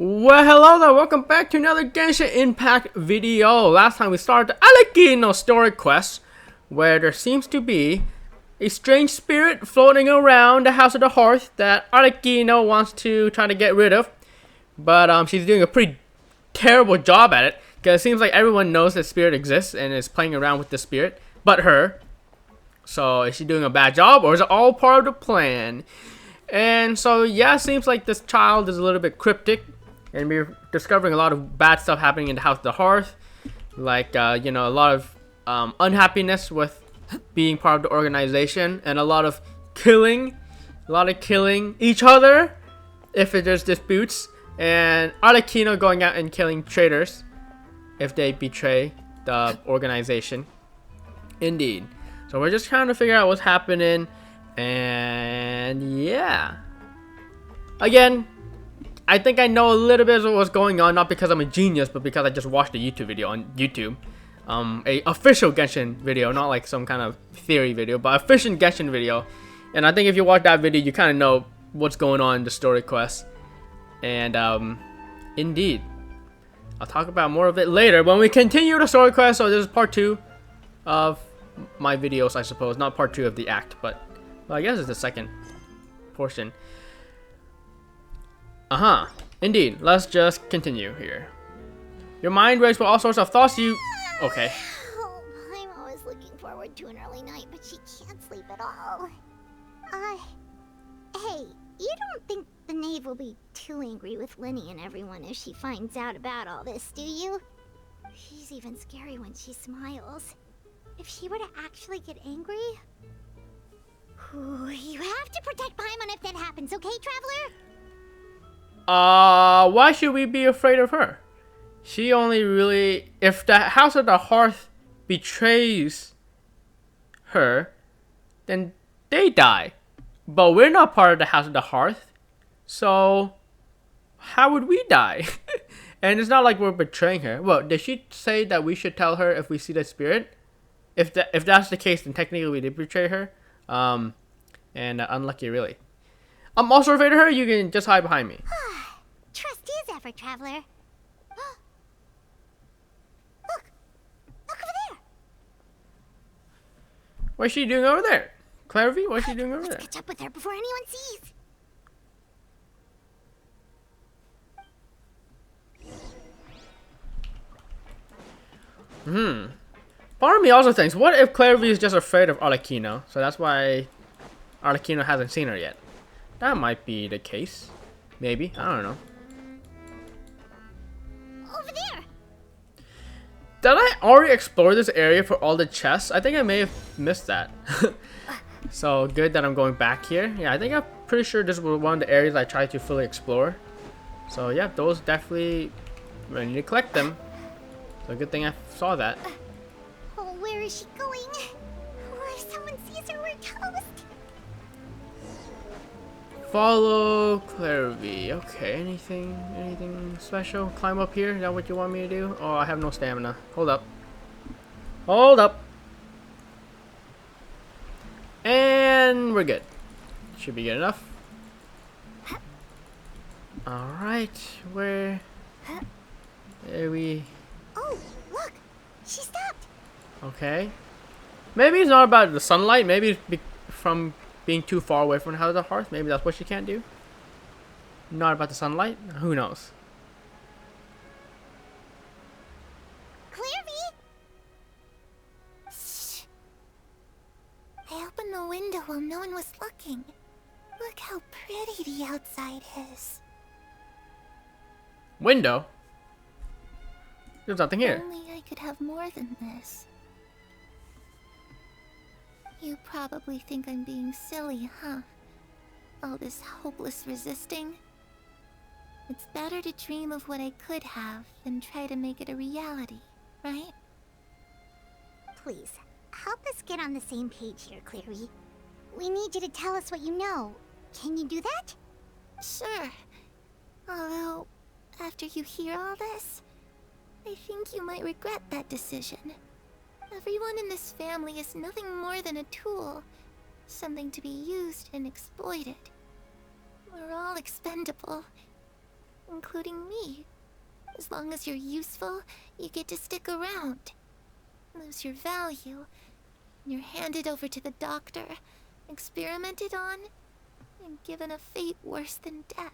Well, hello there, welcome back to another Genshin Impact video. Last time we started the Arlecchino story quest, where there seems to be a strange spirit floating around the House of the Hearth that Arlecchino wants to try to get rid of. But she's doing a pretty terrible job at it, because it seems like everyone knows that spirit exists and is playing around with the spirit, but her. So is she doing a bad job, or is it all part of the plan? And so yeah, it seems like this child is a little bit cryptic. And we're discovering a lot of bad stuff happening in the House of the Hearth. Like, a lot of unhappiness with being part of the organization. And a lot of killing. Each other if there's disputes. And Arlecchino going out and killing traitors if they betray the organization. Indeed. So we're just trying to figure out what's happening. And yeah. Again, I think I know a little bit of what's going on, not because I'm a genius, but because I just watched a YouTube video on YouTube. A official Genshin video, not like some kind of theory video, but official Genshin video. And I think if you watch that video, you kind of know what's going on in the story quest. And indeed, I'll talk about more of it later when we continue the story quest. So this is part 2 of my videos, I suppose. Not part 2 of the act, but well, I guess it's the second portion. Indeed. Let's just continue here. Your mind races with all sorts of thoughts Okay. Oh, I'm always looking forward to an early night, but she can't sleep at all. Hey, you don't think the knave will be too angry with Linny and everyone if she finds out about all this, do you? She's even scary when she smiles. If she were to actually get angry... Ooh, you have to protect Paimon if that happens, okay, Traveler? Why should we be afraid of her? She only really... If the House of the Hearth betrays her, then they die. But we're not part of the House of the Hearth. So, how would we die? And it's not like we're betraying her. Well, did she say that we should tell her if we see the spirit? If that's the case, then technically we did betray her. Unlucky, really. I'm also afraid of her. You can just hide behind me. Trust is effort, Traveler. Look over there. What's she doing over there? Clarivy, what's she doing over there? Let's catch up with her before anyone sees. Part of me also thinks, what if Clarivy is just afraid of Arlecchino? So that's why Arlecchino hasn't seen her yet. That might be the case. Maybe. I don't know. Over there. Did I already explore this area for all the chests? I think I may have missed that. So good that I'm going back here. Yeah, I think I'm pretty sure this was one of the areas I tried to fully explore. So yeah, those definitely, I need to collect them. So good thing I saw that. Oh, where is she going? Oh, if someone sees her, we're toast. Follow Clarivy. Okay, anything special? Climb up here? Is that what you want me to do? Oh, I have no stamina. Hold up. And we're good. Should be good enough. Alright, where are we? Oh, look! She stopped! Okay. Maybe it's not about the sunlight. Maybe it's from being too far away from the House of the Hearth. Maybe that's what she can't do. Not about the sunlight. Who knows? Clarivy! Shh. I opened the window while no one was looking. Look how pretty the outside is. Window? There's nothing here. Only I could have more than this. You probably think I'm being silly, huh? All this hopeless resisting. It's better to dream of what I could have than try to make it a reality, right? Please, help us get on the same page here, Clary. We need you to tell us what you know. Can you do that? Sure. Although, after you hear all this, I think you might regret that decision. Everyone in this family is nothing more than a tool. Something to be used and exploited. We're all expendable. including me. As long as you're useful, you get to stick around. Lose your value. You're handed over to the doctor, experimented on, and given a fate worse than death.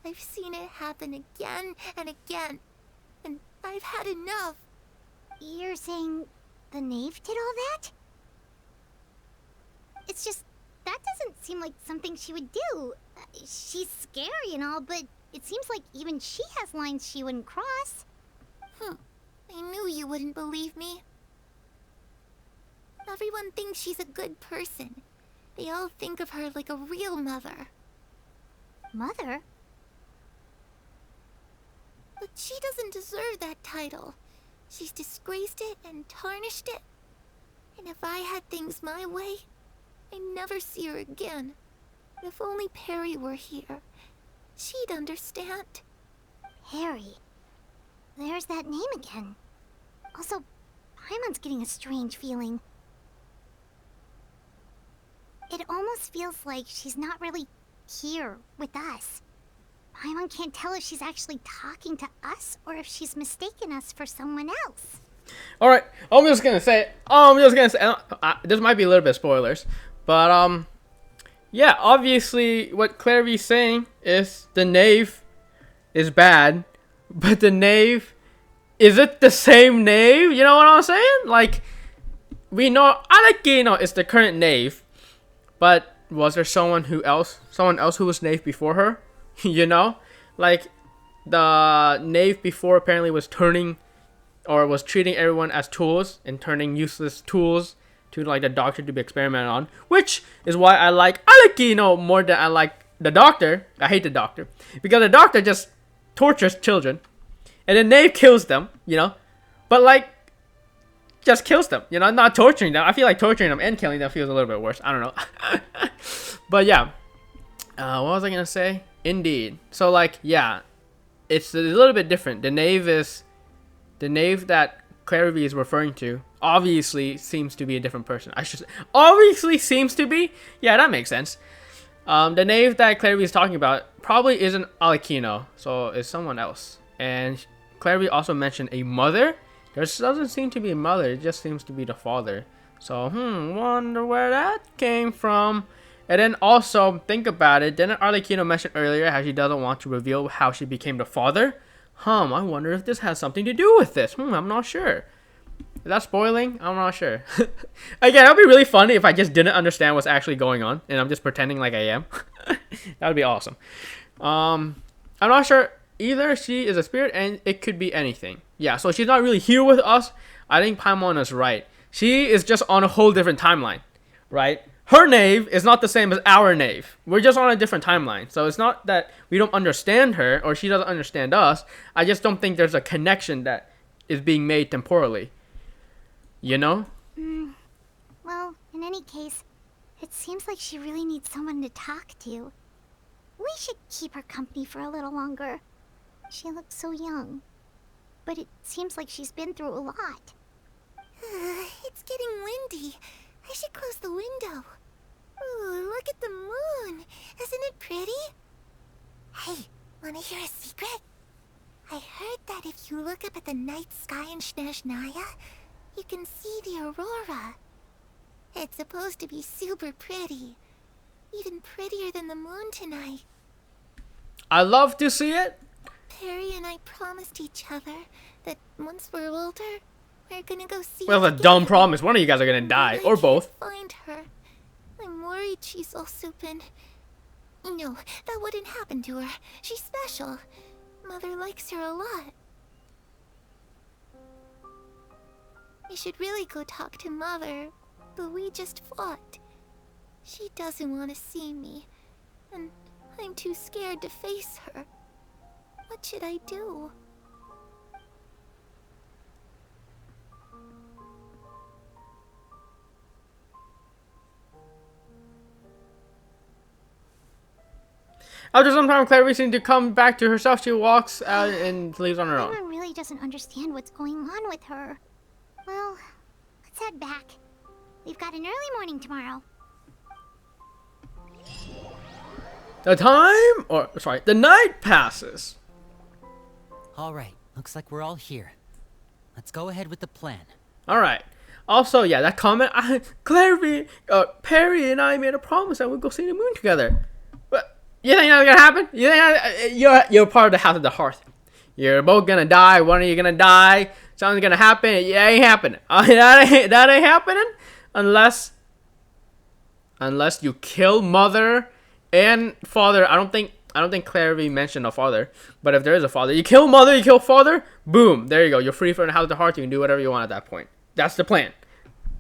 I've seen it happen again and again, and I've had enough. You're saying the knave did all that? It's just, that doesn't seem like something she would do. She's scary and all, but it seems like even she has lines she wouldn't cross. I knew you wouldn't believe me. Everyone thinks she's a good person. They all think of her like a real mother. Mother? But she doesn't deserve that title. She's disgraced it and tarnished it. And if I had things my way, I'd never see her again. If only Perry were here, she'd understand. Harry. There's that name again. Also, Paimon's getting a strange feeling. It almost feels like she's not really here with us. Paimon can't tell if she's actually talking to us or if she's mistaken us for someone else. All right, I'm just gonna say, this might be a little bit spoilers, but yeah, obviously what Clary's saying is the knave is bad, but the knave, is it the same knave? You know what I'm saying? Like, we know Arlecchino is the current knave, but was there someone else who was knave before her? You know, like the knave before apparently was treating everyone as tools and turning useless tools to like the doctor to be experimented on, which is why I like Arlecchino more than I like the doctor. I hate the doctor because the doctor just tortures children and the knave kills them, you know, but like just kills them, you know, not torturing them. I feel like torturing them and killing them feels a little bit worse. I don't know. But yeah, what was I gonna say? Indeed. So like, yeah, it's a little bit different. The knave that Clary is referring to obviously seems to be a different person. I should say, obviously seems to be. Yeah, that makes sense. The knave that Clary is talking about probably isn't Arlecchino, so it's someone else. And Clary also mentioned a mother. There doesn't seem to be a mother. It just seems to be the father. So, wonder where that came from. And then also, think about it. Didn't Arlecchino mention earlier how she doesn't want to reveal how she became the father? I wonder if this has something to do with this. I'm not sure. Is that spoiling? I'm not sure. Again, it would be really funny if I just didn't understand what's actually going on and I'm just pretending like I am. That would be awesome. I'm not sure. Either she is a spirit and it could be anything. Yeah, so she's not really here with us. I think Paimon is right. She is just on a whole different timeline, right? Her knave is not the same as our knave. We're just on a different timeline. So it's not that we don't understand her or she doesn't understand us. I just don't think there's a connection that is being made temporally. You know? Well, in any case, it seems like she really needs someone to talk to. We should keep her company for a little longer. She looks so young. But it seems like she's been through a lot. It's getting windy. I should close the window. Ooh, look at the moon. Isn't it pretty? Hey, wanna hear a secret? I heard that if you look up at the night sky in Snezhnaya, you can see the aurora. It's supposed to be super pretty. Even prettier than the moon tonight. I love to see it. Perry and I promised each other that once we're older, we're gonna go see Well, it that's a dumb together. promise. One of you guys are gonna die, But or I both. can't find her. I'm worried she's also been... No, that wouldn't happen to her. She's special. Mother likes her a lot. I should really go talk to Mother, but we just fought. She doesn't want to see me, and I'm too scared to face her. What should I do? After some time, Clary seems to come back to herself. She walks out and leaves on her own. Paimon really doesn't understand what's going on with her. Well, let's head back. We've got an early morning tomorrow. The night passes. Alright, looks like we're all here. Let's go ahead with the plan. Alright. Also, yeah, that comment, Perry and I made a promise that we'd go see the moon together. But you think that's gonna happen? You think you're part of the House of the Hearth. You're both gonna die. One of you gonna die. Something's gonna happen. It ain't happening. That ain't happening unless you kill mother and father. I don't think Clarity mentioned a father, but if there is a father, you kill mother, you kill father, boom, there you go. You're free from the House of the Hearth. You can do whatever you want at that point. That's the plan.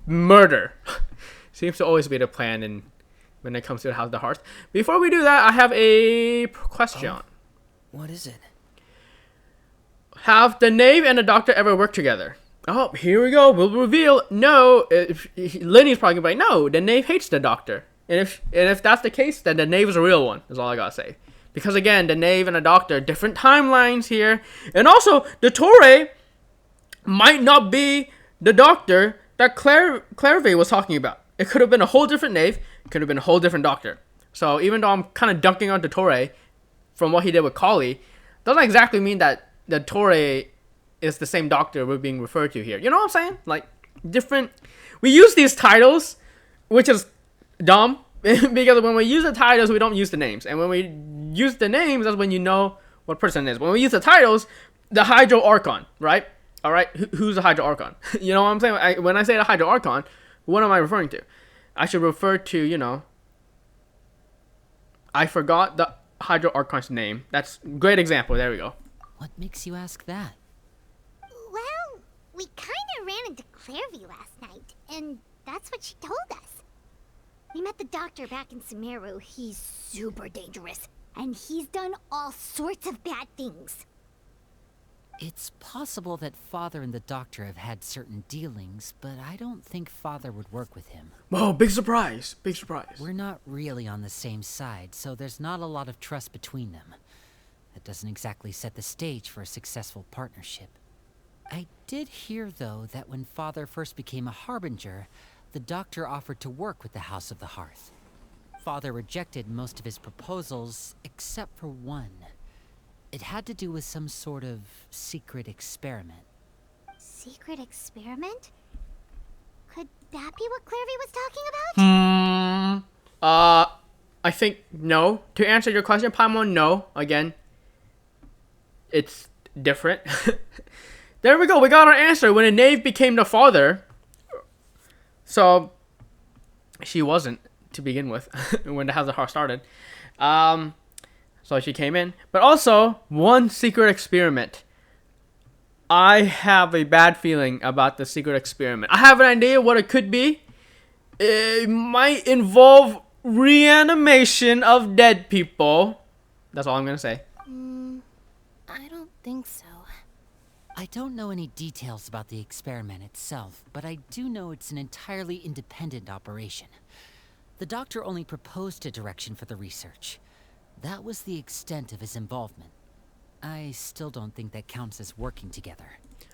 Murder seems to always be the plan when it comes to the House of the Hearth. Before we do that, I have a question. Oh, what is it? Have the knave and the doctor ever worked together? Oh, here we go. We'll reveal. No. Lenny's probably gonna be like, no, the knave hates the doctor. And if that's the case, then the knave is a real one. Is all I gotta say. Because again, the knave and the doctor, different timelines here. And also, the Torre might not be the doctor that Clairvay was talking about. It could have been a whole different knave. It could have been a whole different doctor. So even though I'm kind of dunking on the Torre from what he did with Kali, doesn't exactly mean that the Torre is the same doctor we're being referred to here. You know what I'm saying? Like, different. We use these titles, which is dumb. Because when we use the titles, we don't use the names. And when we use the names, that's when you know what person it is. When we use the titles, the Hydro Archon, right? Alright, who's the Hydro Archon? You know what I'm saying? When I say the Hydro Archon, what am I referring to? I should refer to, I forgot the Hydro Archon's name. That's a great example. There we go. What makes you ask that? Well, we kinda ran into Clairvy last night, and that's what she told us. We met the doctor back in Sumeru. He's super dangerous, and he's done all sorts of bad things. It's possible that Father and the Doctor have had certain dealings, but I don't think Father would work with him. Whoa, big surprise. Big surprise. We're not really on the same side, so there's not a lot of trust between them. That doesn't exactly set the stage for a successful partnership. I did hear, though, that when Father first became a Harbinger, the Doctor offered to work with the House of the Hearth. Father rejected most of his proposals, except for one. It had to do with some sort of secret experiment. Secret experiment? Could that be what Clairvy was talking about? I think no. To answer your question, Paimon, no. Again, it's different. There we go. We got our answer. When a knave became the father, so she wasn't to begin with when the House of the Hearth started. So she came in. But also, one secret experiment. I have a bad feeling about the secret experiment. I have an idea what it could be. It might involve reanimation of dead people. That's all I'm going to say. I don't think so. I don't know any details about the experiment itself, but I do know it's an entirely independent operation. The Doctor only proposed a direction for the research. That was the extent of his involvement. I still don't think that counts as working together.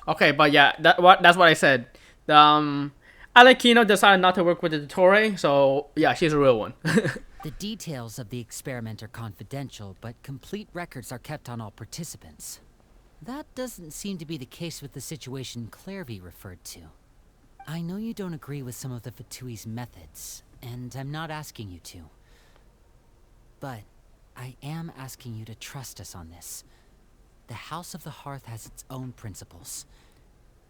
Okay, but yeah, that's what I said. Arlecchino decided not to work with the Torre, so yeah, she's a real one. The details of the experiment are confidential, but complete records are kept on all participants. That doesn't seem to be the case with the situation Clairvy referred to. I know you don't agree with some of the Fatui's methods, and I'm not asking you to. But I am asking you to trust us on this. The House of the Hearth has its own principles.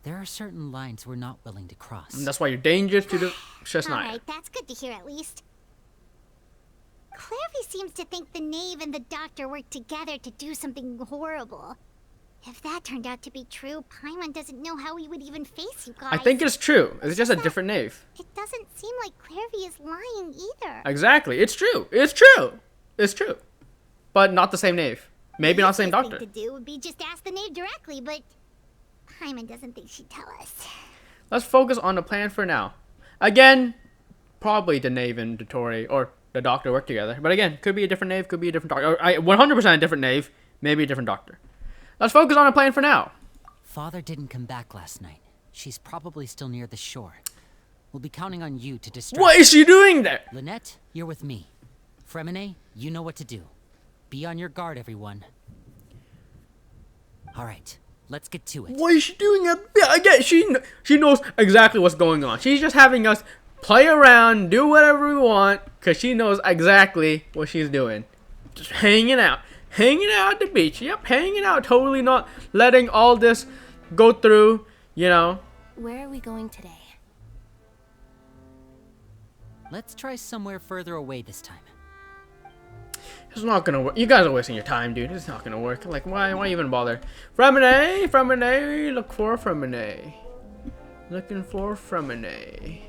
There are certain lines we're not willing to cross. And that's why you're dangerous to the Chestnut. Alright, that's good to hear at least. Clairvy seems to think the knave and the doctor worked together to do something horrible. If that turned out to be true, Paimon doesn't know how he would even face you guys. I think it's true. It's just a different knave. It doesn't seem like Clairvy is lying either. Exactly. It's true. It's true. It's true. But not the same knave. Maybe not the same doctor. The thing to do would be just ask the knave directly, but Paimon doesn't think she'd tell us. Let's focus on the plan for now. Again, probably the knave and the Torre or the doctor work together. But again, could be a different knave, could be a different doctor. 100% a different knave, maybe a different doctor. Let's focus on the plan for now. Father didn't come back last night. She's probably still near the shore. We'll be counting on you to distract. What is she doing there? Lynette, you're with me. Fremine, you know what to do. Be on your guard, everyone. Alright, let's get to it. What is she doing? Yeah, again, she knows exactly what's going on. She's just having us play around, do whatever we want, because she knows exactly what she's doing. Just hanging out at the beach. Yep, hanging out, totally not letting all this go through, you know. Where are we going today? Let's try somewhere further away this time. It's not gonna work. You guys are wasting your time, dude. It's not gonna work. Like, why even bother? Fremine, look for Fremine. Looking for Fremine.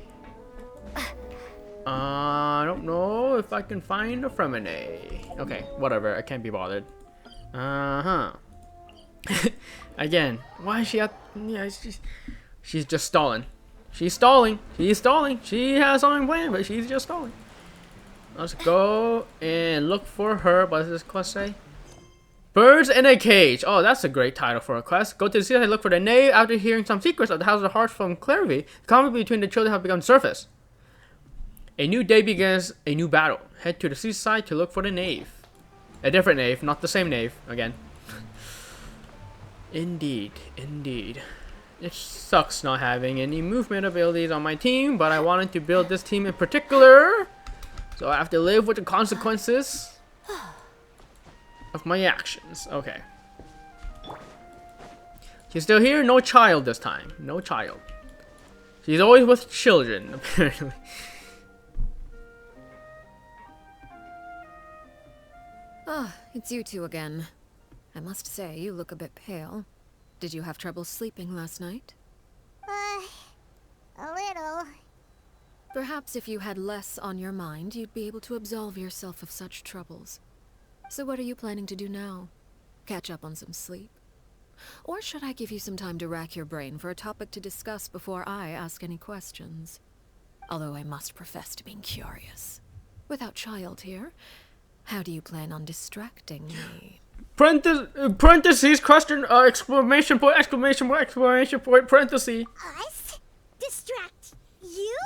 I don't know if I can find a Fremine. Okay, whatever. I can't be bothered. Again, why is she at? Yeah, she's just stalling. She's stalling. She has something planned, but she's just stalling. Let's go and look for her. What does this quest say? Birds in a cage. Oh, that's a great title for a quest. Go to the seaside, look for the knave. After hearing some secrets of the House of Hearts from Chloride, the conflict between the children have begun to surface. A new day begins a new battle. Head to the seaside to look for the knave. A different knave, not the same knave again. Indeed. It sucks not having any movement abilities on my team, but I wanted to build this team in particular. So I have to live with the consequences of my actions. Okay. She's still here? No child this time. No child. She's always with children, apparently. Ah, it's you two again. I must say, you look a bit pale. Did you have trouble sleeping last night? A little. Perhaps if you had less on your mind, you'd be able to absolve yourself of such troubles. So what are you planning to do now? Catch up on some sleep? Or should I give you some time to rack your brain for a topic to discuss before I ask any questions? Although I must profess to being curious. Without child here, how do you plan on distracting me? Parentheses, question, exclamation point, parentheses. Us? Distract you?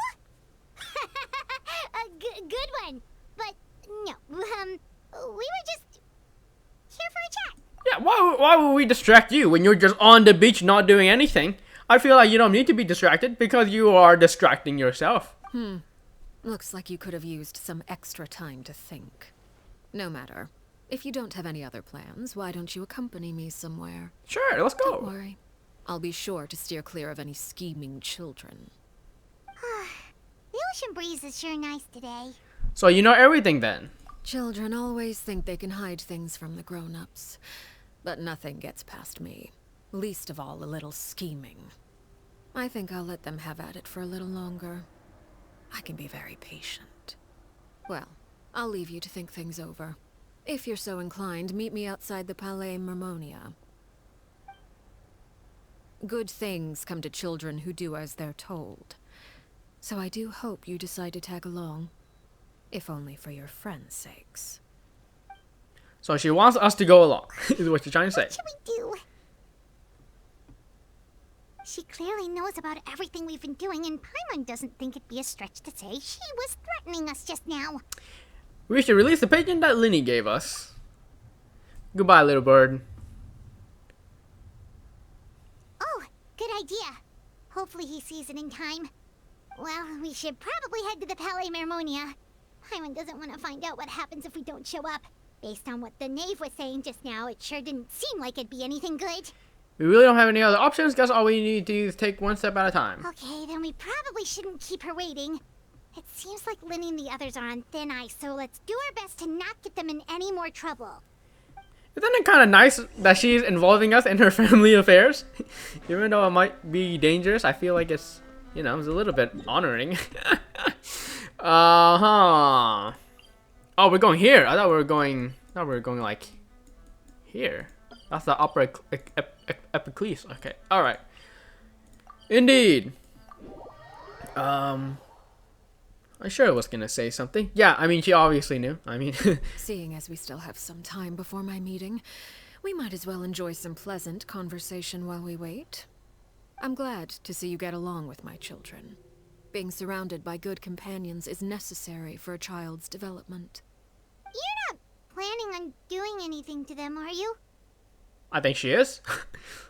A good one. But no, we were just here for a chat. Yeah, why would we distract you when you're just on the beach not doing anything? I feel like you don't need to be distracted because you are distracting yourself. Looks like you could have used some extra time to think. No matter. If you don't have any other plans, why don't you accompany me somewhere? Sure, let's go. Don't worry. I'll be sure to steer clear of any scheming children. The ocean breeze is sure nice today. So you know everything then? Children always think they can hide things from the grown-ups. But nothing gets past me. Least of all a little scheming. I think I'll let them have at it for a little longer. I can be very patient. Well, I'll leave you to think things over. If you're so inclined, meet me outside the Palais Mermonia. Good things come to children who do as they're told. So I do hope you decide to tag along. If only for your friends' sakes. So she wants us to go along, is what you're trying to say. What should we do? She clearly knows about everything we've been doing, and Paimon doesn't think it'd be a stretch to say she was threatening us just now. We should release the pigeon that Linny gave us. Goodbye, little bird. Oh, good idea. Hopefully he sees it in time. Well, we should probably head to the Palais Mermonia. Paimon doesn't want to find out what happens if we don't show up. Based on what the knave was saying just now, it sure didn't seem like it'd be anything good. We really don't have any other options. Guess all we need to do is take one step at a time. Okay, then we probably shouldn't keep her waiting. It seems like Linny and the others are on thin ice, so let's do our best to not get them in any more trouble. Isn't it kind of nice that she's involving us in her family affairs? Even though it might be dangerous, I feel like it's, you know, it's a little bit honoring. Oh, we're going here. I thought we were going like here. That's the upper epiclease. Okay, all right. Indeed. I sure was gonna say something. Yeah, I mean, she obviously knew. I mean, Seeing as we still have some time before my meeting, we might as well enjoy some pleasant conversation while we wait. I'm glad to see you get along with my children. Being surrounded by good companions is necessary for a child's development. You're not planning on doing anything to them, are you? I think she is.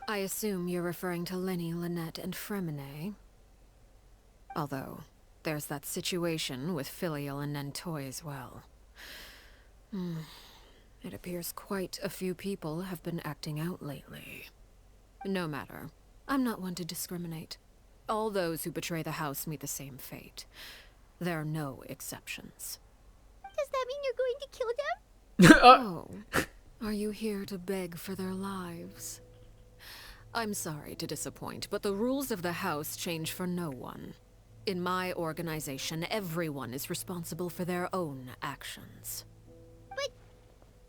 I assume you're referring to Lenny, Lynette, and Fremine. Although, there's that situation with Filial and Nentoy as well. It appears quite a few people have been acting out lately. No matter. I'm not one to discriminate. All those who betray the house meet the same fate. There are no exceptions. Does that mean you're going to kill them? Oh, are you here to beg for their lives? I'm sorry to disappoint, but the rules of the house change for no one. In my organization, everyone is responsible for their own actions. But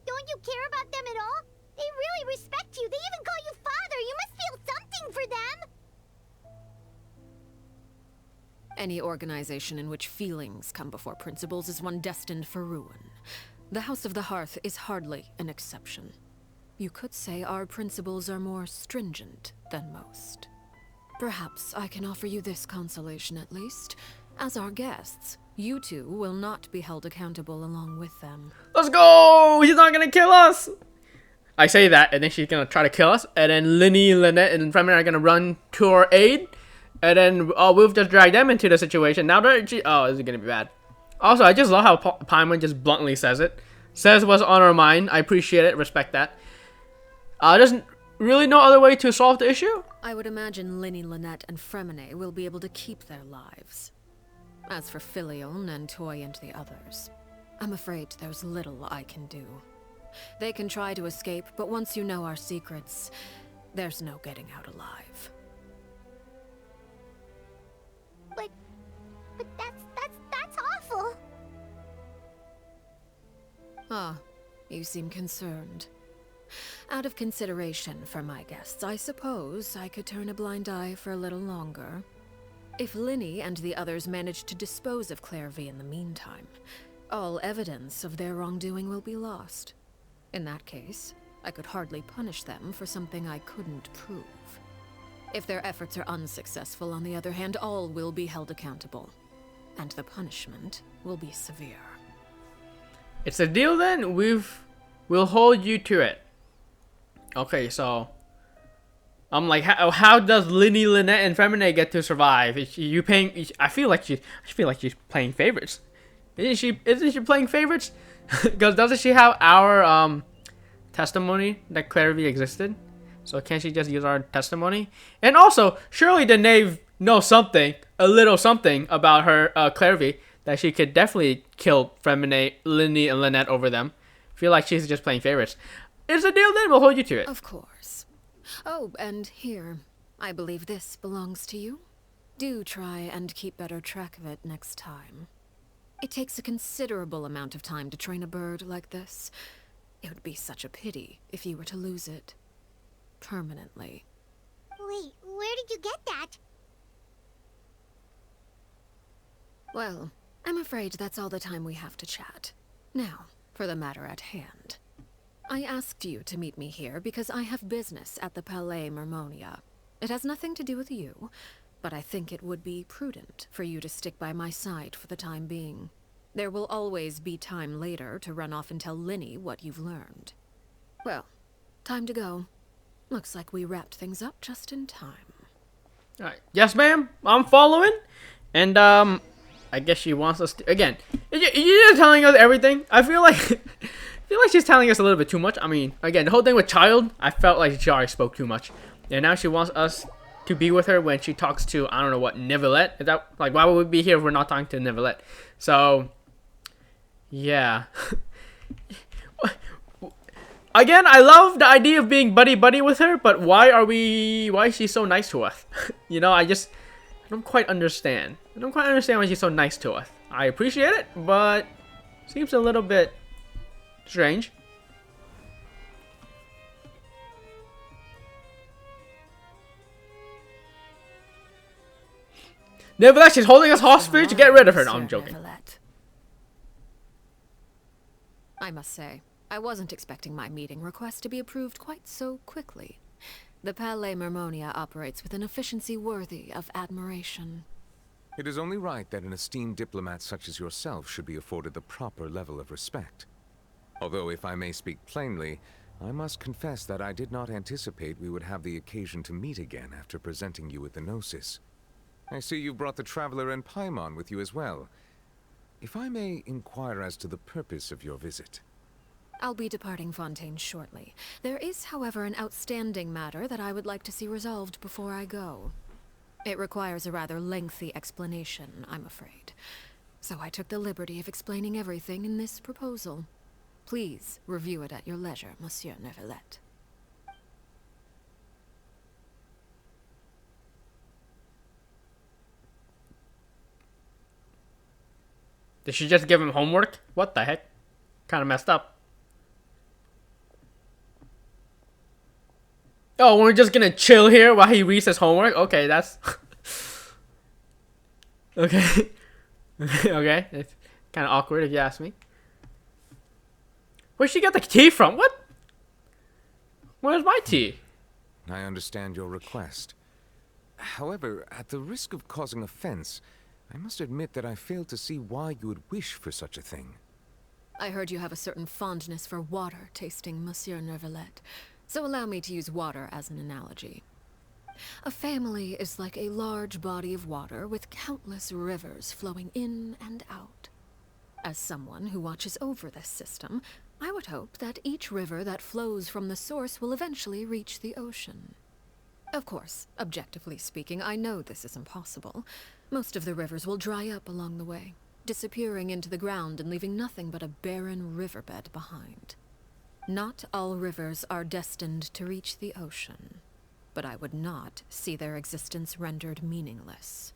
don't you care about them at all? They really respect you. They even call you father. You must feel something for them. Any organization in which feelings come before principles is one destined for ruin. The House of the Hearth is hardly an exception. You could say our principles are more stringent than most. Perhaps I can offer you this consolation at least. As our guests, you two will not be held accountable along with them. Let's go! He's not gonna kill us! I say that, and then she's gonna try to kill us, and then Linny, Lynette, and Fremine are gonna run to our aid, and then we'll just drag them into the situation. Now they're this is gonna be bad. Also, I just love how Paimon just bluntly says it. Says what's on our mind. I appreciate it, respect that. There's really no other way to solve the issue? I would imagine Linny, Lynette, and Fremine will be able to keep their lives. As for Filial, Nentoy, and the others, I'm afraid there's little I can do. They can try to escape, but once you know our secrets, there's no getting out alive. But that's awful. Ah, you seem concerned. Out of consideration for my guests, I suppose I could turn a blind eye for a little longer. If Linny and the others manage to dispose of Clairvy in the meantime, all evidence of their wrongdoing will be lost. In that case, I could hardly punish them for something I couldn't prove. If their efforts are unsuccessful, on the other hand, all will be held accountable. And the punishment will be severe. It's a deal then? We'll hold you to it. Okay, so I'm like, how does Linny, Lynette, and Fremine get to survive? Is you paying? I feel like she's playing favorites. Isn't she playing favorites? Because doesn't she have our testimony that Clairvy existed? So can't she just use our testimony? And also, surely the knave knows something, a little something about her Clairvy, that she could definitely kill Fremine, Linny, and Lynette over them. Feel like she's just playing favorites. It's a deal then, we'll hold you to it. Of course. Oh, and here, I believe this belongs to you. Do try and keep better track of it next time. It takes a considerable amount of time to train a bird like this. It would be such a pity if you were to lose it. Permanently. Wait, where did you get that? Well, I'm afraid that's all the time we have to chat. Now, for the matter at hand. I asked you to meet me here because I have business at the Palais Mermonia. It has nothing to do with you, but I think it would be prudent for you to stick by my side for the time being. There will always be time later to run off and tell Linny what you've learned. Well, time to go. Looks like we wrapped things up just in time. Alright. Yes, ma'am. I'm following. And, I guess she wants us to... Again, you're telling us everything. I feel like she's telling us a little bit too much. I mean, again, the whole thing with Child, I felt like she already spoke too much. And now she wants us to be with her when she talks to, I don't know what, Neuvillette? Is that, like, why would we be here if we're not talking to Neuvillette? So, yeah. Again, I love the idea of being buddy-buddy with her, but why is she so nice to us? You know, I don't quite understand. I don't quite understand why she's so nice to us. I appreciate it, but seems a little bit strange. Nevertheless, she's holding us hostage. Get rid of her. No, I'm joking. I must say, I wasn't expecting my meeting request to be approved quite so quickly. The Palais Mermonia operates with an efficiency worthy of admiration. It is only right that an esteemed diplomat such as yourself should be afforded the proper level of respect. Although, if I may speak plainly, I must confess that I did not anticipate we would have the occasion to meet again after presenting you with the Gnosis. I see you brought the Traveler and Paimon with you as well. If I may inquire as to the purpose of your visit. I'll be departing Fontaine shortly. There is, however, an outstanding matter that I would like to see resolved before I go. It requires a rather lengthy explanation, I'm afraid. So I took the liberty of explaining everything in this proposal. Please review it at your leisure, Monsieur Neuvillette. Did she just give him homework? What the heck? Kind of messed up. Oh, we're just gonna chill here while he reads his homework? Okay, that's... okay. Okay, it's kind of awkward if you ask me. Where'd she get the tea from? What? Where's my tea? I understand your request. However, at the risk of causing offense, I must admit that I fail to see why you would wish for such a thing. I heard you have a certain fondness for water tasting, Monsieur Neuvillette. So allow me to use water as an analogy. A family is like a large body of water with countless rivers flowing in and out. As someone who watches over this system, I would hope that each river that flows from the source will eventually reach the ocean. Of course, objectively speaking, I know this is impossible. Most of the rivers will dry up along the way, disappearing into the ground and leaving nothing but a barren riverbed behind. Not all rivers are destined to reach the ocean, but I would not see their existence rendered meaningless.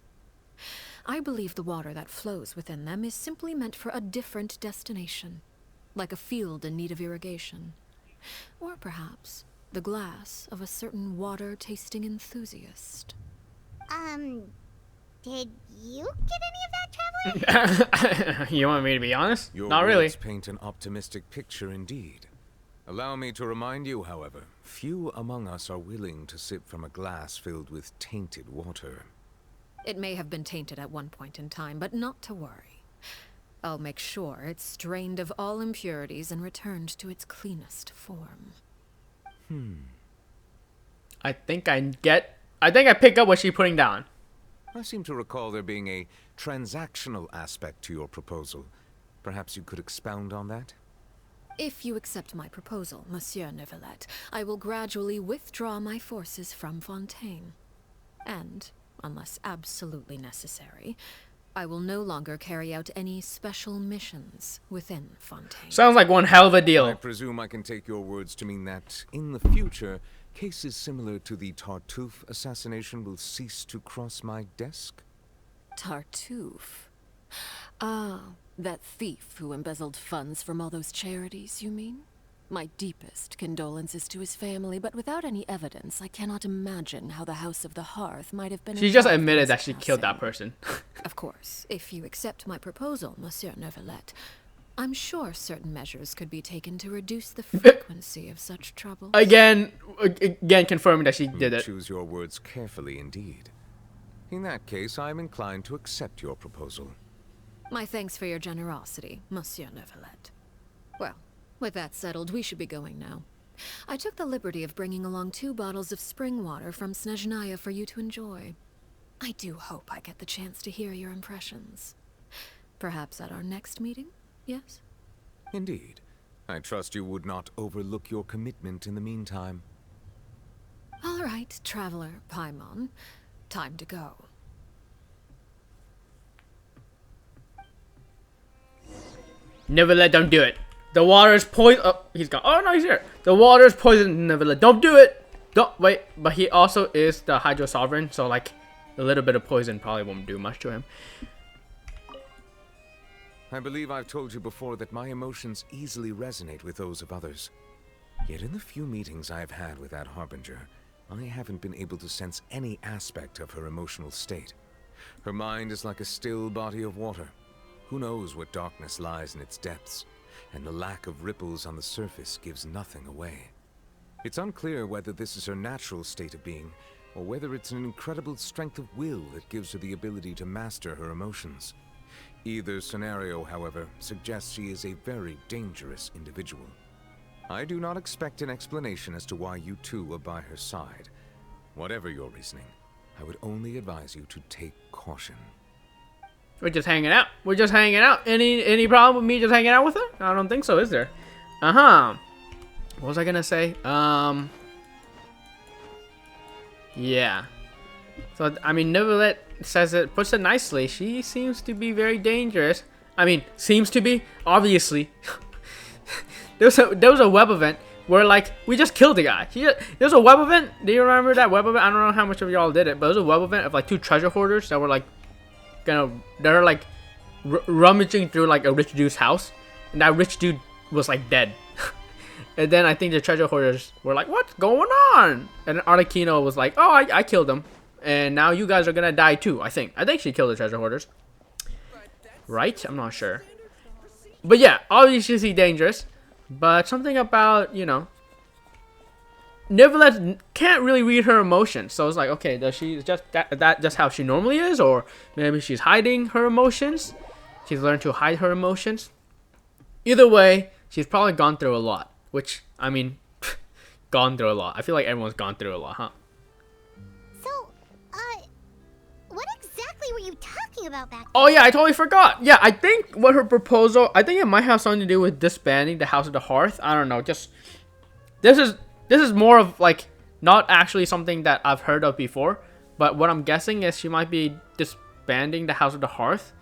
I believe the water that flows within them is simply meant for a different destination, like a field in need of irrigation. Or perhaps the glass of a certain water-tasting enthusiast. Did you get any of that, Traveler? You want me to be honest? Your Not really. words paint an optimistic picture indeed. Allow me to remind you, however, few among us are willing to sip from a glass filled with tainted water. It may have been tainted at one point in time, but not to worry. I'll make sure it's strained of all impurities and returned to its cleanest form. I think I pick up what she's putting down. I seem to recall there being a transactional aspect to your proposal. Perhaps you could expound on that? If you accept my proposal, Monsieur Neuvillette, I will gradually withdraw my forces from Fontaine. And, unless absolutely necessary, I will no longer carry out any special missions within Fontaine. Sounds like one hell of a deal. I presume I can take your words to mean that, in the future, cases similar to the Tartuffe assassination will cease to cross my desk? Tartuffe? Ah, that thief who embezzled funds from all those charities, you mean? My deepest condolences to his family, but without any evidence, I cannot imagine how the House of the Hearth might have been She just involved in admitted his that she killed that passing. person. Of course, if you accept my proposal, Monsieur Neuvillette, I'm sure certain measures could be taken to reduce the frequency of such troubles. Again confirming that she did it. Choose your words carefully indeed. In that case, I am inclined to accept your proposal. My thanks for your generosity, Monsieur Neuvillette. Well, with that settled, we should be going now. I took the liberty of bringing along 2 bottles of spring water from Snezhnaya for you to enjoy. I do hope I get the chance to hear your impressions. Perhaps at our next meeting, yes? Indeed. I trust you would not overlook your commitment in the meantime. All right, Traveler Paimon. Time to go. Never let them do it. The water is poison. Oh, he's gone. Oh no, he's here. The water is poison. Never let. Don't do it. Don't wait. But he also is the Hydro Sovereign, so like a little bit of poison probably won't do much to him. I believe I've told you before that my emotions easily resonate with those of others. Yet in the few meetings I've had with that Harbinger, I haven't been able to sense any aspect of her emotional state. Her mind is like a still body of water. Who knows what darkness lies in its depths, and the lack of ripples on the surface gives nothing away. It's unclear whether this is her natural state of being, or whether it's an incredible strength of will that gives her the ability to master her emotions. Either scenario, however, suggests she is a very dangerous individual. I do not expect an explanation as to why you two are by her side. Whatever your reasoning, I would only advise you to take caution. We're just hanging out. We're just hanging out. Any problem with me just hanging out with her? I don't think so, is there? What was I gonna say? Yeah. So, I mean, Neverlet says it, puts it nicely. She seems to be very dangerous. I mean, seems to be, obviously. there was a web event where, like, we just killed the guy. There was a web event. Do you remember that web event? I don't know how much of y'all did it, but it was a web event of, like, 2 treasure hoarders that were, like, they're, like, rummaging through, like, a rich dude's house. And that rich dude was, like, dead. And then I think the treasure hoarders were like, what's going on? And Arlecchino was like, oh, I killed him. And now you guys are gonna die too, I think. I think she killed the treasure hoarders. Right? I'm not sure. But yeah, obviously she's dangerous. But something about, you know, Neverlet can't really read her emotions. So it's like, okay, does she just that just how she normally is? Or maybe she's hiding her emotions? She's learned to hide her emotions? Either way, she's probably gone through a lot. Which, I mean, gone through a lot. I feel like everyone's gone through a lot, huh? So, what exactly were you talking about back then? Oh yeah, I totally forgot. Yeah, I think what her proposal, I think it might have something to do with disbanding the House of the Hearth. I don't know, just, this is more of, like, not actually something that I've heard of before. But what I'm guessing is she might be disbanding the House of the Hearth.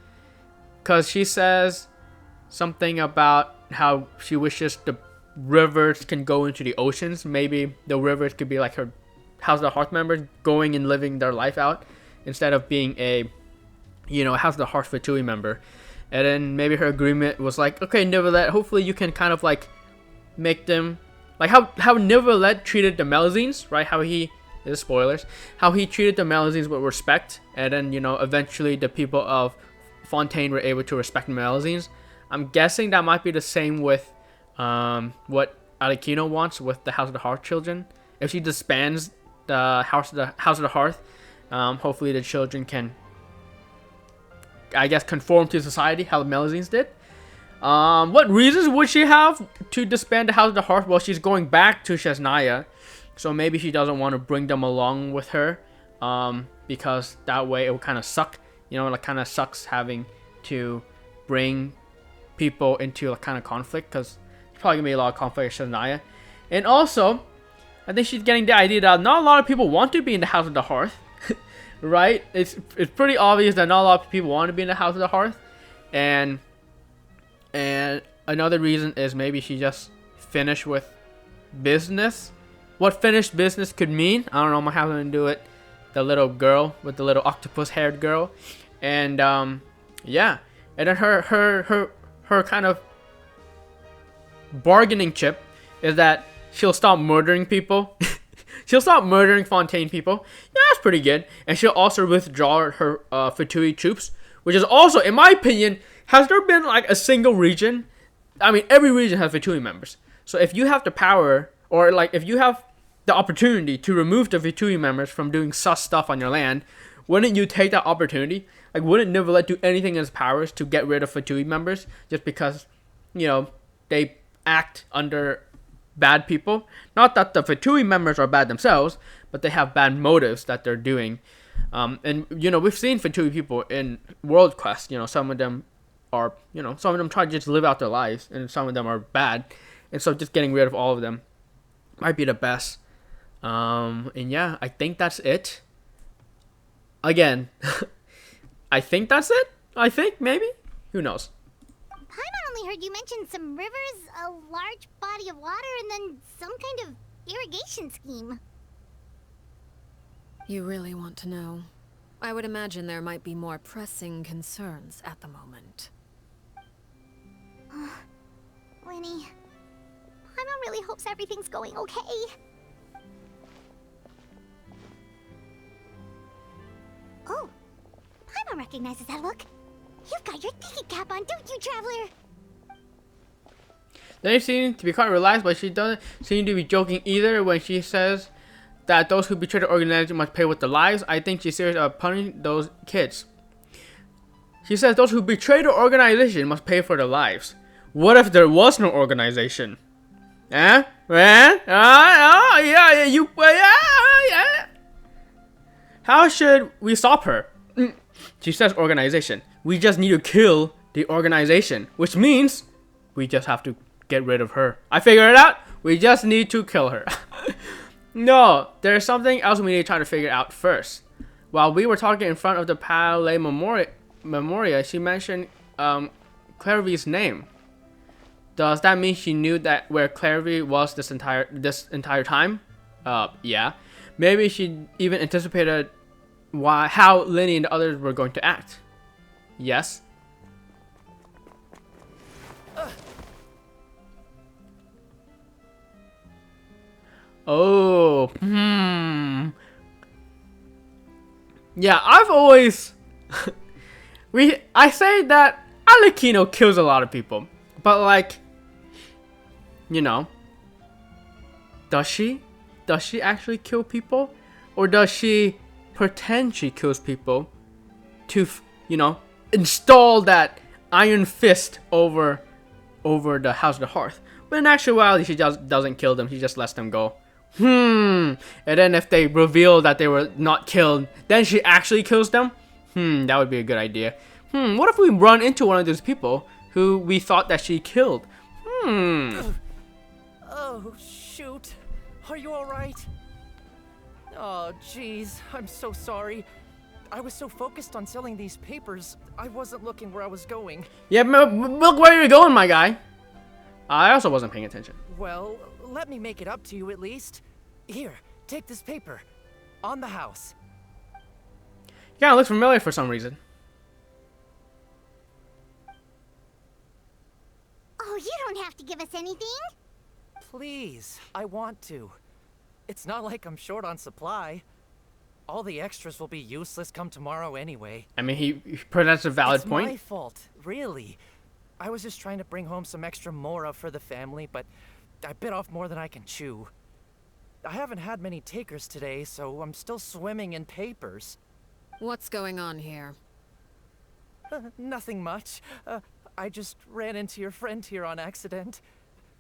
Because she says something about how she wishes the rivers can go into the oceans. Maybe the rivers could be like her House of the Hearth members going and living their life out instead of being a, you know, House of the Hearth Fatui member. And then maybe her agreement was like, okay, Neverlet, hopefully you can kind of like make them like how Neverlet treated the Melazines, right? How he, this is spoilers, how he treated the Melazines with respect, and then, you know, eventually the people of Fontaine were able to respect the Melazines. I'm guessing that might be the same with what Arlecchino wants with the House of the Hearth children. If she disbands the House of the Hearth, hopefully the children can, I guess, conform to society how the Melazines did. What reasons would she have to disband the House of the Hearth? Well, she's going back to Chesnaya, so maybe she doesn't want to bring them along with her, because that way it will kind of suck. You know, it kind of sucks having to bring people into a kind of conflict, because probably gonna be a lot of conflict with Chesnaya. And also, I think she's getting the idea that not a lot of people want to be in the House of the Hearth. Right? It's pretty obvious that not a lot of people want to be in the House of the Hearth. And another reason is maybe she just finished with business. What finished business could mean, I don't know, might have to do with the little girl, with the little octopus haired girl. And yeah. And then her kind of bargaining chip is that she'll stop murdering people. She'll stop murdering Fontaine people. Yeah, that's pretty good. And she'll also withdraw her Fatui troops, which is also, in my opinion, has there been like a single region? I mean, every region has Fatui members. So if you have the power, or like if you have the opportunity to remove the Fatui members from doing sus stuff on your land, wouldn't you take that opportunity? Like, wouldn't Neverlet do anything in his powers to get rid of Fatui members just because, you know, they act under bad people? Not that the Fatui members are bad themselves, but they have bad motives that they're doing. And, you know, we've seen Fatui people in World Quest. You know, some of them are, you know, some of them try to just live out their lives, and some of them are bad. And so just getting rid of all of them might be the best. And yeah, I think that's it. Again, I think that's it. I think, maybe. Who knows? Paimon only heard you mention some rivers, a large body of water, and then some kind of irrigation scheme. You really want to know? I would imagine there might be more pressing concerns at the moment. Winnie, Paimon really hopes everything's going okay. Oh, Paimon recognizes that look. You've got your thinking cap on, don't you, Traveler? They seem to be quite relaxed, but she doesn't seem to be joking either when she says that those who betray the organization must pay with their lives. I think she's serious about punishing those kids. She says those who betray the organization must pay for their lives. What if there was no organization? Eh? Eh? Yeah, yeah. How should we stop her? She says organization. We just need to kill the organization, which means we just have to get rid of her. I figured it out. We just need to kill her. No, there's something else we need to try to figure out first. While we were talking in front of the Palais Memoria, she mentioned Clairvy's name. Does that mean she knew that where Chloride was this entire time? Yeah. Maybe she even anticipated how Lenny and the others were going to act. Yes. Oh. Yeah, I've always I say that Arlecchino kills a lot of people, but like, you know, does she actually kill people, or does she pretend she kills people to, you know, install that iron fist over the House of the Hearth? But in actuality, she just doesn't kill them. She just lets them go. And then if they reveal that they were not killed, then she actually kills them. That would be a good idea. What if we run into one of those people who we thought that she killed? Oh, shoot. Are you alright? Oh, jeez. I'm so sorry. I was so focused on selling these papers, I wasn't looking where I was going. Yeah, look where you're going, my guy. I also wasn't paying attention. Well, let me make it up to you at least. Here, take this paper. On the house. You kinda look familiar for some reason. Oh, you don't have to give us anything. Please, I want to. It's not like I'm short on supply. All the extras will be useless come tomorrow anyway. I mean, he presents a valid point. It's my fault, really. I was just trying to bring home some extra mora for the family, but I bit off more than I can chew. I haven't had many takers today, so I'm still swimming in papers. What's going on here? Nothing much. I just ran into your friend here on accident.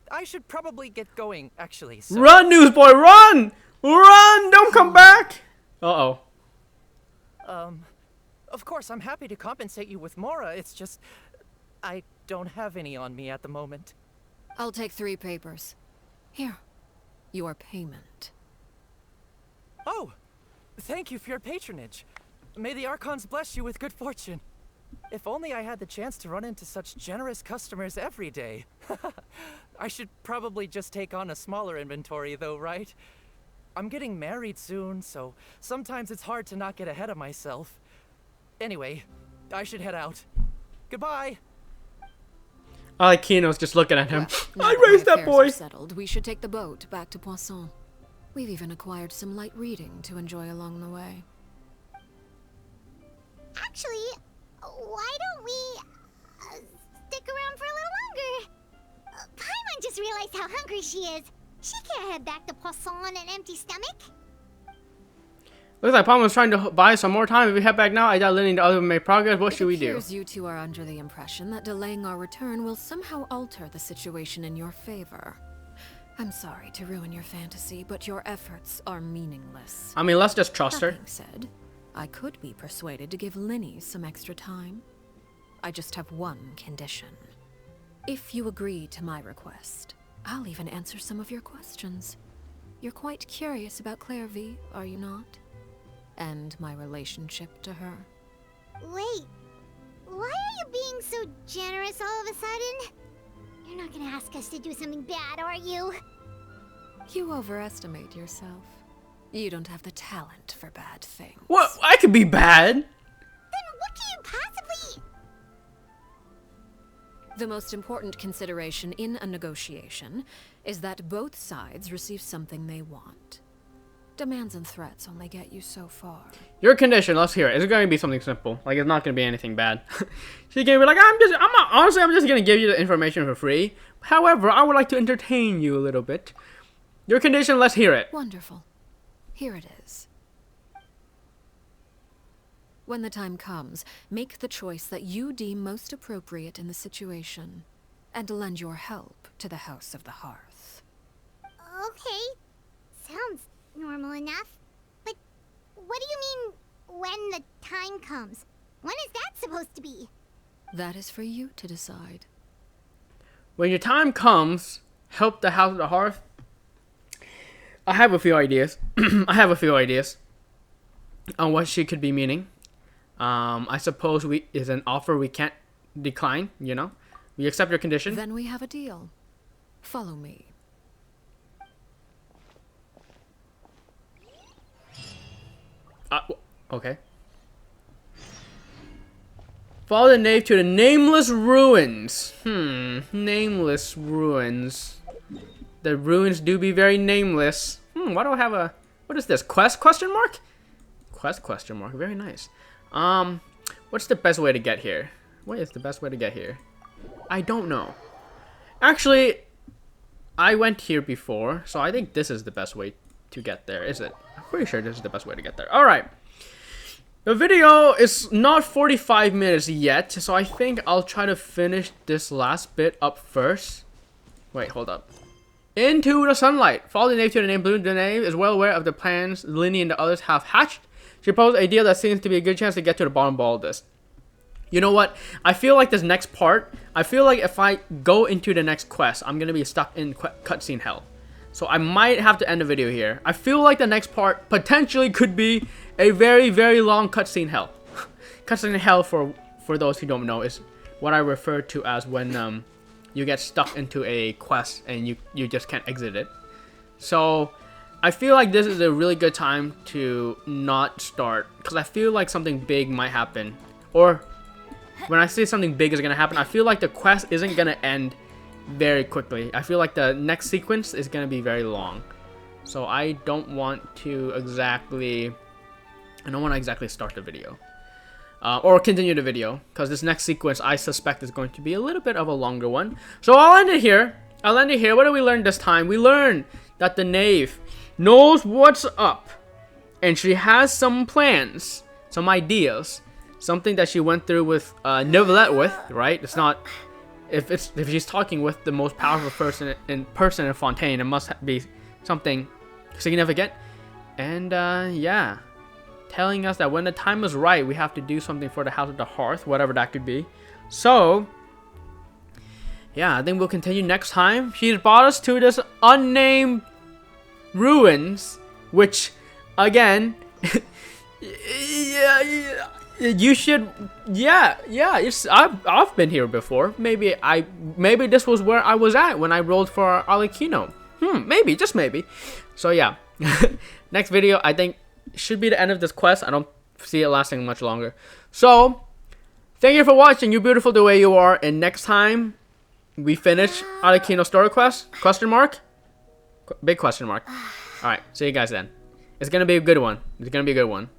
I should probably get going, actually. So. Run, newsboy, run! Run! Don't come back! Uh-oh. Of course, I'm happy to compensate you with mora. It's just, I don't have any on me at the moment. I'll take 3 papers. Here, your payment. Oh, thank you for your patronage. May the Archons bless you with good fortune. If only I had the chance to run into such generous customers every day. I should probably just take on a smaller inventory though, right? I'm getting married soon, so sometimes it's hard to not get ahead of myself. Anyway, I should head out. Goodbye! Arlecchino's just looking at him. Well, I raised that boy! Settled, we should take the boat back to Poisson. We've even acquired some light reading to enjoy along the way. Actually, why don't we stick around for a little longer? Paimon just realized how hungry she is. She can't head back to Poisson on an empty stomach. Looks like Palm was trying to buy some more time. If we head back now, I doubt Lily and the other make progress. What should we do? It appears you two are under the impression that delaying our return will somehow alter the situation in your favor. I'm sorry to ruin your fantasy, but your efforts are meaningless. I mean, let's just trust her. That being said, I could be persuaded to give Linny some extra time. I just have one condition. If you agree to my request, I'll even answer some of your questions. You're quite curious about Clervy, are you not? And my relationship to her. Wait, why are you being so generous all of a sudden? You're not gonna ask us to do something bad, are you? You overestimate yourself. You don't have the talent for bad things. What? I could be bad. Then what can you possibly... The most important consideration in a negotiation is that both sides receive something they want. Demands and threats only get you so far. Your condition, let's hear it. Is it going to be something simple? Like, it's not going to be anything bad. She's going to be like, honestly, I'm just going to give you the information for free. However, I would like to entertain you a little bit. Your condition, let's hear it. Wonderful. Here it is. When the time comes, make the choice that you deem most appropriate in the situation, and lend your help to the House of the Hearth. Okay. Sounds normal enough. But what do you mean, when the time comes? When is that supposed to be? That is for you to decide. When your time comes, help the House of the Hearth. I have a few ideas. I have a few ideas on what she could be meaning. I suppose is an offer we can't decline, you know? We accept your condition. Then we have a deal. Follow me. Okay. Follow the knave to the nameless ruins. Nameless ruins. The ruins do be very nameless. Why do I have a... What is this? Quest question mark? Quest question mark. Very nice. What's the best way to get here? What is the best way to get here? I don't know. Actually, I went here before, so I think this is the best way to get there, is it? I'm pretty sure this is the best way to get there. Alright. The video is not 45 minutes yet, so I think I'll try to finish this last bit up first. Wait, hold up. Into the sunlight. Follow the knave to the name Blue. The knave is well aware of the plans Linny and the others have hatched. She proposed a deal that seems to be a good chance to get to the bottom of all this. You know what? I feel like this next part, I feel like if I go into the next quest, I'm going to be stuck in cutscene hell. So I might have to end the video here. I feel like the next part potentially could be a very, very long cutscene hell. Cutscene hell, for those who don't know, is what I refer to as when you get stuck into a quest and you just can't exit it. So I feel like this is a really good time to not start, because I feel like something big might happen. Or when I say something big is going to happen, I feel like the quest isn't going to end very quickly. I feel like the next sequence is going to be very long. So I don't want to exactly start the video. Or continue the video, because this next sequence I suspect is going to be a little bit of a longer one. So I'll end it here. What did we learn this time? We learned that the knave knows what's up, and she has some plans, some ideas, something that she went through with Navia with, right? It's not if she's talking with the most powerful person in Fontaine, it must be something significant. And yeah, telling us that when the time is right, we have to do something for the House of the Hearth, whatever that could be. So yeah, I think we'll continue next time. She's brought us to this unnamed ruins, which again you should I've been here before. Maybe this was where I was at when I rolled for Arlecchino. Maybe, just maybe. So yeah. Next video I think should be the end of this quest. I don't see it lasting much longer. So thank you for watching, you beautiful the way you are, and next time we finish Arlecchino story quest? Question mark? Big question mark. Alright, see you guys then. It's gonna be a good one. It's gonna be a good one.